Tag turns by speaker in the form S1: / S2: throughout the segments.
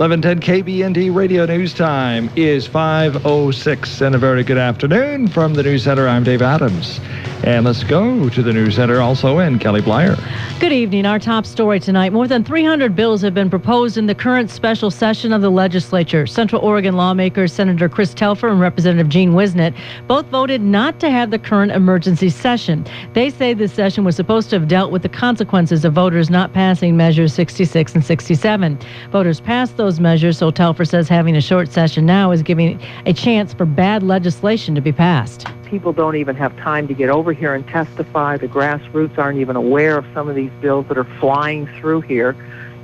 S1: 1110 KBND Radio News Time is 5:06, and a very good afternoon from the News Center. I'm Dave Adams. And let's go to the News Center also in Kelly Blyer.
S2: Good evening. Our top story tonight. More than 300 bills have been proposed in the current special session of the legislature. Central Oregon lawmakers Senator Chris Telfer and Representative Gene Wisnett both voted not to have the current emergency session. They say this session was supposed to have dealt with the consequences of voters not passing measures 66 and 67. Voters passed those measures, so Telfer says having a short session now is giving a chance for bad legislation to be passed.
S3: People don't even have time to get over here and testify. The grassroots aren't even aware of some of these bills that are flying through here.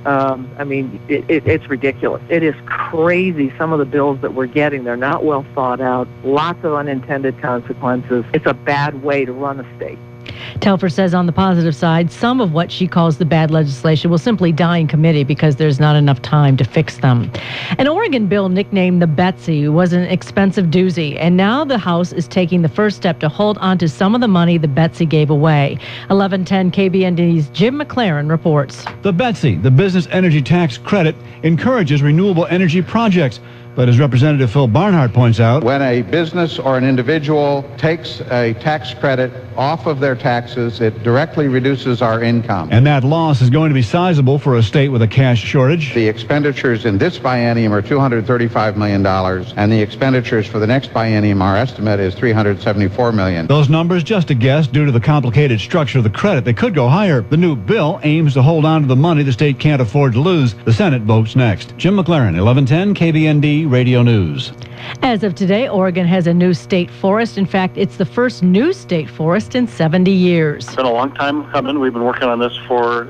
S3: It's ridiculous. It is crazy, some of the bills that we're getting. They're not well thought out, lots of unintended consequences. It's a bad way to run a state.
S2: Telfer says on the positive side, some of what she calls the bad legislation will simply die in committee because there's not enough time to fix them. An Oregon bill nicknamed the Betsy was an expensive doozy, and now the House is taking the first step to hold on to some of the money the Betsy gave away. 1110 KBND's Jim McLaren reports.
S4: The Betsy, the business energy tax credit, encourages renewable energy projects. But as Representative Phil Barnhart points out,
S5: when a business or an individual takes a tax credit off of their taxes, it directly reduces our income.
S4: And that loss is going to be sizable for a state with a cash shortage.
S5: The expenditures in this biennium are $235 million, and the expenditures for the next biennium, our estimate is $374 million.
S4: Those numbers just a guess due to the complicated structure of the credit. They could go higher. The new bill aims to hold on to the money the state can't afford to lose. The Senate votes next. Jim McLaren, 1110 KBND Radio News.
S2: As of today, Oregon has a new state forest. In fact, it's the first new state forest in 70 years.
S6: It's been a long time coming. We've been working on this for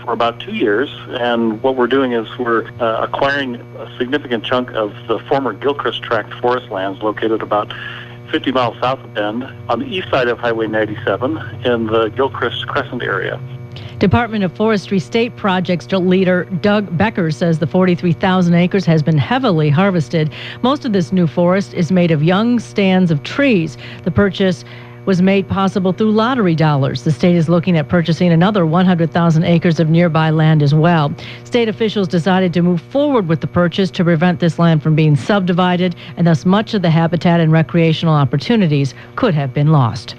S6: about 2 years, and what we're doing is we're acquiring a significant chunk of the former Gilchrist Tract forest lands located about 50 miles south of Bend on the east side of Highway 97 in the Gilchrist Crescent area.
S2: Department of Forestry State Projects leader Doug Becker says the 43,000 acres has been heavily harvested. Most of this new forest is made of young stands of trees. The purchase was made possible through lottery dollars. The state is looking at purchasing another 100,000 acres of nearby land as well. State officials decided to move forward with the purchase to prevent this land from being subdivided, and thus much of the habitat and recreational opportunities could have been lost.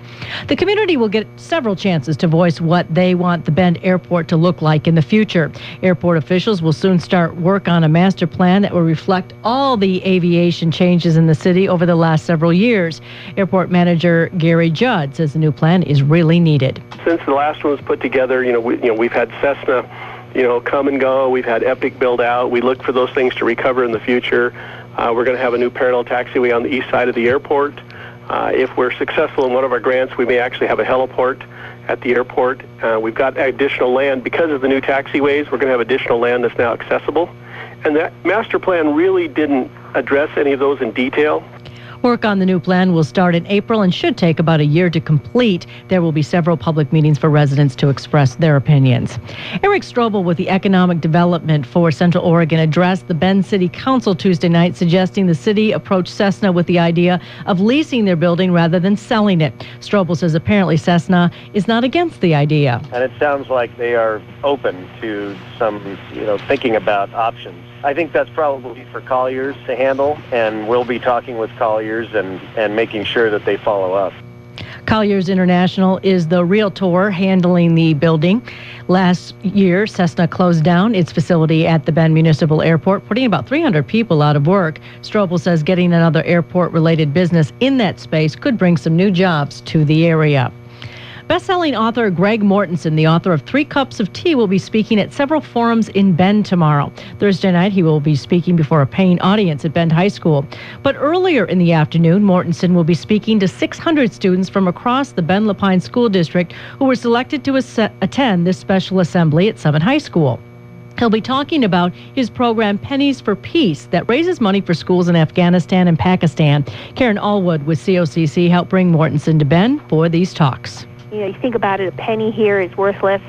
S2: The community will get several chances to voice what they want the Bend Airport to look like in the future. Airport officials will soon start work on a master plan that will reflect all the aviation changes in the city over the last several years. Airport manager Gary Judd says the new plan is really needed.
S7: Since the last one was put together, we've had Cessna, come and go. We've had Epic build out. We look for those things to recover in the future. We're going to have a new parallel taxiway on the east side of the airport. If we're successful in one of our grants, we may actually have a heliport at the airport. We've got additional land. Because of the new taxiways, we're going to have additional land that's now accessible. And that master plan really didn't address any of those in detail.
S2: Work on the new plan will start in April and should take about a year to complete. There will be several public meetings for residents to express their opinions. Eric Strobel with the Economic Development for Central Oregon addressed the Bend City Council Tuesday night, suggesting the city approach Cessna with the idea of leasing their building rather than selling it. Strobel says apparently Cessna is not against the idea.
S8: And it sounds like they are open to some, thinking about options. I think that's probably for Colliers to handle, and we'll be talking with Colliers and making sure that they follow up.
S2: Colliers International is the realtor handling the building. Last year, Cessna closed down its facility at the Bend Municipal Airport, putting about 300 people out of work. Strobel says getting another airport-related business in that space could bring some new jobs to the area. Best-selling author Greg Mortensen, the author of 3 Cups of Tea, will be speaking at several forums in Bend tomorrow. Thursday night, he will be speaking before a paying audience at Bend High School. But earlier in the afternoon, Mortensen will be speaking to 600 students from across the Bend Lapine School District who were selected to attend this special assembly at Summit High School. He'll be talking about his program Pennies for Peace that raises money for schools in Afghanistan and Pakistan. Karen Allwood with COCC helped bring Mortensen to Bend for these talks.
S9: You think about it, a penny here is worthless.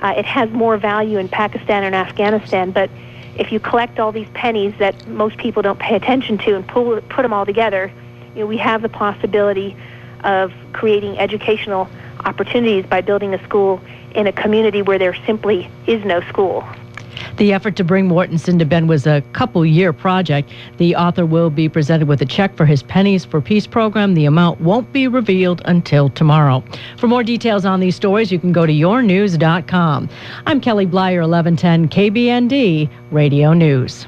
S9: It has more value in Pakistan and Afghanistan, but if you collect all these pennies that most people don't pay attention to and put them all together, we have the possibility of creating educational opportunities by building a school in a community where there simply is no school.
S2: The effort to bring Mortensen to Bend was a couple-year project. The author will be presented with a check for his Pennies for Peace program. The amount won't be revealed until tomorrow. For more details on these stories, you can go to yournews.com. I'm Kelly Blyer, 1110 KBND Radio News.